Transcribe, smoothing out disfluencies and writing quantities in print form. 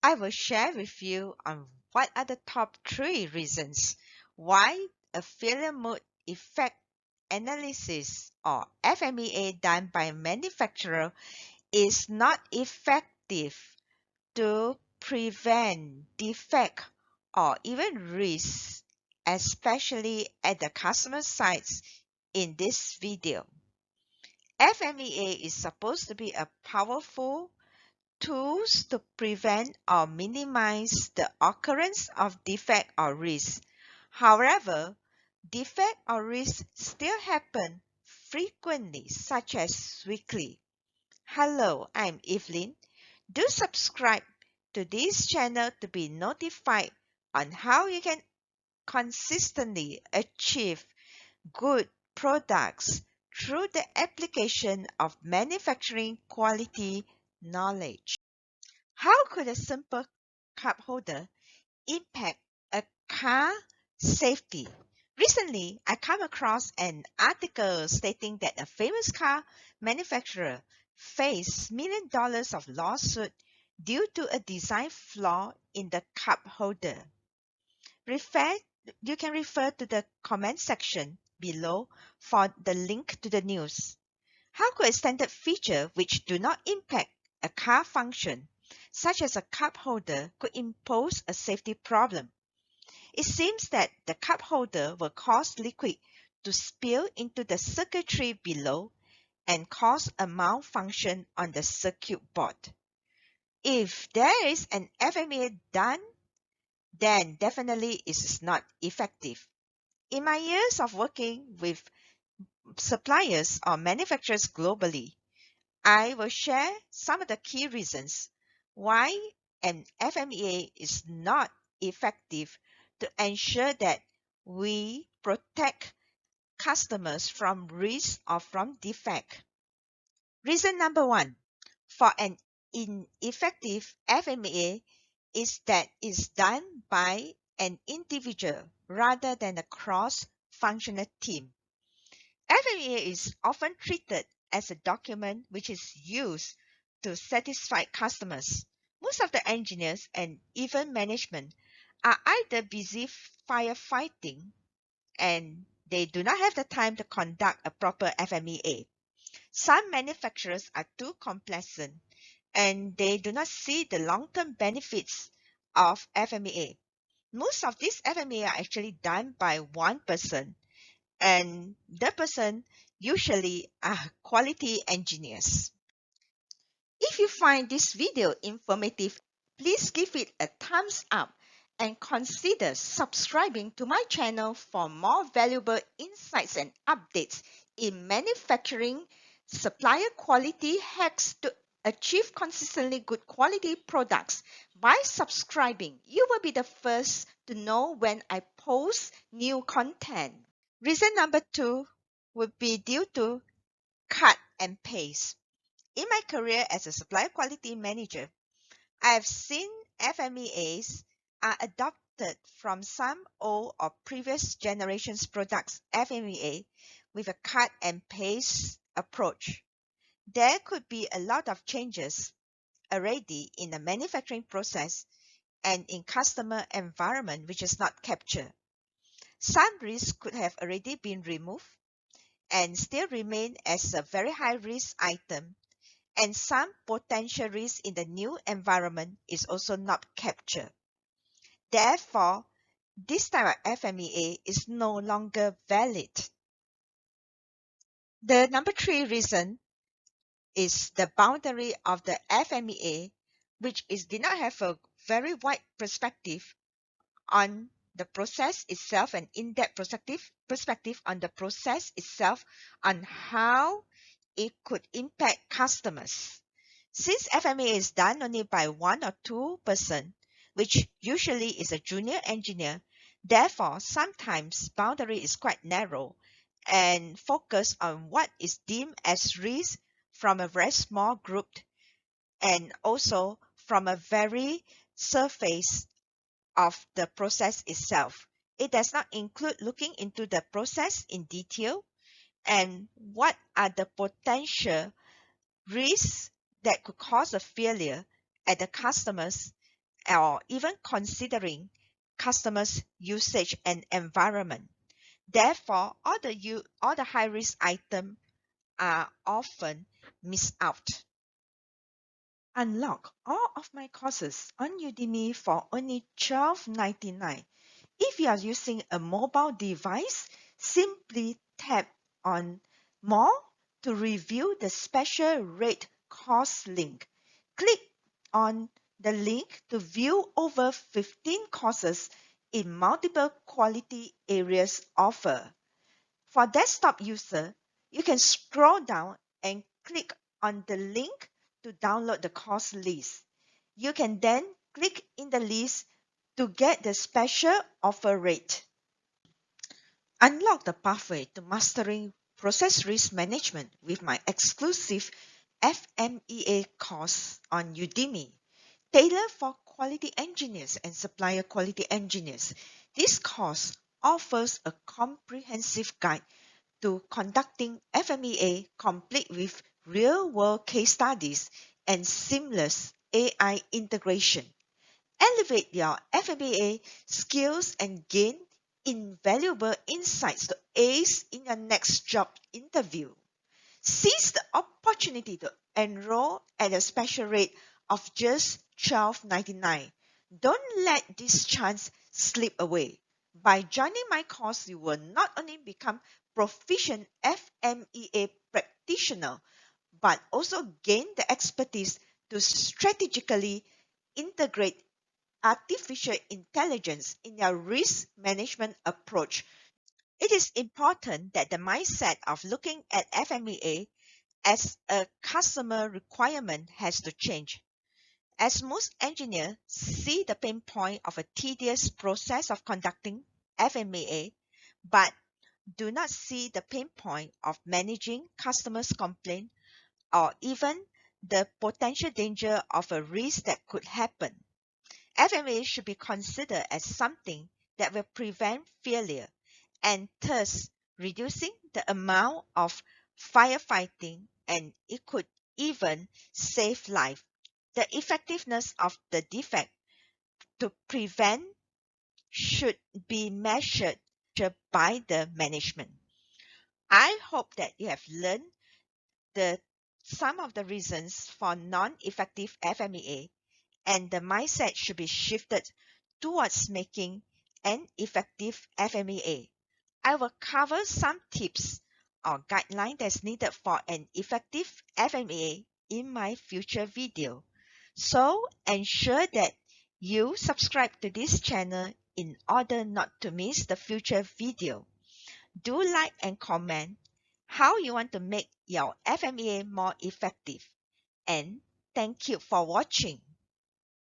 I will share with you on what are the top 3 reasons why a failure mode effect analysis or FMEA done by a manufacturer is not effective to prevent defect or even risk, especially at the customer sites in this video. FMEA is supposed to be a powerful tools to prevent or minimize the occurrence of defect or risk. However, defect or risk still happen frequently, such as weekly. Hello, I'm Evelyn. Do subscribe to this channel to be notified on how you can consistently achieve good products through the application of manufacturing quality knowledge. How could a simple cup holder impact a car safety? Recently, I come across an article stating that a famous car manufacturer faced millions of dollars of lawsuit due to a design flaw in the cup holder. Refer, you can refer to the comment section below for the link to the news. How could a standard feature which do not impact a car function, such as a cup holder, could impose a safety problem? It seems that the cup holder will cause liquid to spill into the circuitry below and cause a malfunction on the circuit board. If there is an FMEA done, then definitely it is not effective. In my years of working with suppliers or manufacturers globally, I will share some of the key reasons why an FMEA is not effective to ensure that we protect customers from risk or from defect. Reason number 1 for an ineffective FMEA is that it's done by an individual rather than a cross-functional team. FMEA is often treated as a document which is used to satisfy customers. Most of the engineers and even management are either busy firefighting and they do not have the time to conduct a proper FMEA. Some manufacturers are too complacent and they do not see the long-term benefits of FMEA. Most of these FMEA are actually done by one person, and the person usually are quality engineers. If you find this video informative, please give it a thumbs up and consider subscribing to my channel for more valuable insights and updates in manufacturing, supplier quality hacks to achieve consistently good quality products. By subscribing, you will be the first to know when I post new content. Reason number 2 would be due to cut and paste. In my career as a supplier quality manager, I have seen FMEAs are adopted from some old or previous generations products FMEA with a cut and paste approach. There could be a lot of changes already in the manufacturing process and in customer environment which is not captured. Some risks could have already been removed and still remain as a very high risk item, and some potential risk in the new environment is also not captured. Therefore, this type of FMEA is no longer valid. The number 3 reason is the boundary of the FMEA, which did not have a very wide perspective on the process itself, an in-depth perspective on the process itself, on how it could impact customers. Since FMEA is done only by 1 or 2 person, which usually is a junior engineer, therefore sometimes boundary is quite narrow and focus on what is deemed as risk from a very small group and also from a very surface of the process itself. It does not include looking into the process in detail and what are the potential risks that could cause a failure at the customers or even considering customers' usage and environment. Therefore, all the high-risk items are often missed out. Unlock all of my courses on Udemy for only $12.99. If you are using a mobile device, simply tap on More to review the special rate course link. Click on the link to view over 15 courses in multiple quality areas offered. For desktop user, you can scroll down and click on the link to download the course list. You can then click in the list to get the special offer rate. Unlock the pathway to mastering process risk management with my exclusive FMEA course on Udemy. Tailored for quality engineers and supplier quality engineers, this course offers a comprehensive guide to conducting FMEA complete with real-world case studies and seamless AI integration. Elevate your FMEA skills and gain invaluable insights to ace in your next job interview. Seize the opportunity to enroll at a special rate of just $12.99. Don't let this chance slip away. By joining my course, you will not only become proficient FMEA practitioner, but also gain the expertise to strategically integrate artificial intelligence in your risk management approach. It is important that the mindset of looking at FMEA as a customer requirement has to change. As most engineers see the pain point of a tedious process of conducting FMEA, but do not see the pain point of managing customers' complaint or even the potential danger of a risk that could happen. FMEA should be considered as something that will prevent failure and thus reducing the amount of firefighting, and it could even save life. The effectiveness of the defect to prevent should be measured by the management. I hope that you have learned the some of the reasons for non-effective FMEA, and the mindset should be shifted towards making an effective FMEA. I will cover some tips or guidelines that's needed for an effective FMEA in my future video. So ensure that you subscribe to this channel in order not to miss the future video. Do like and comment how you want to make your FMEA more effective. And thank you for watching.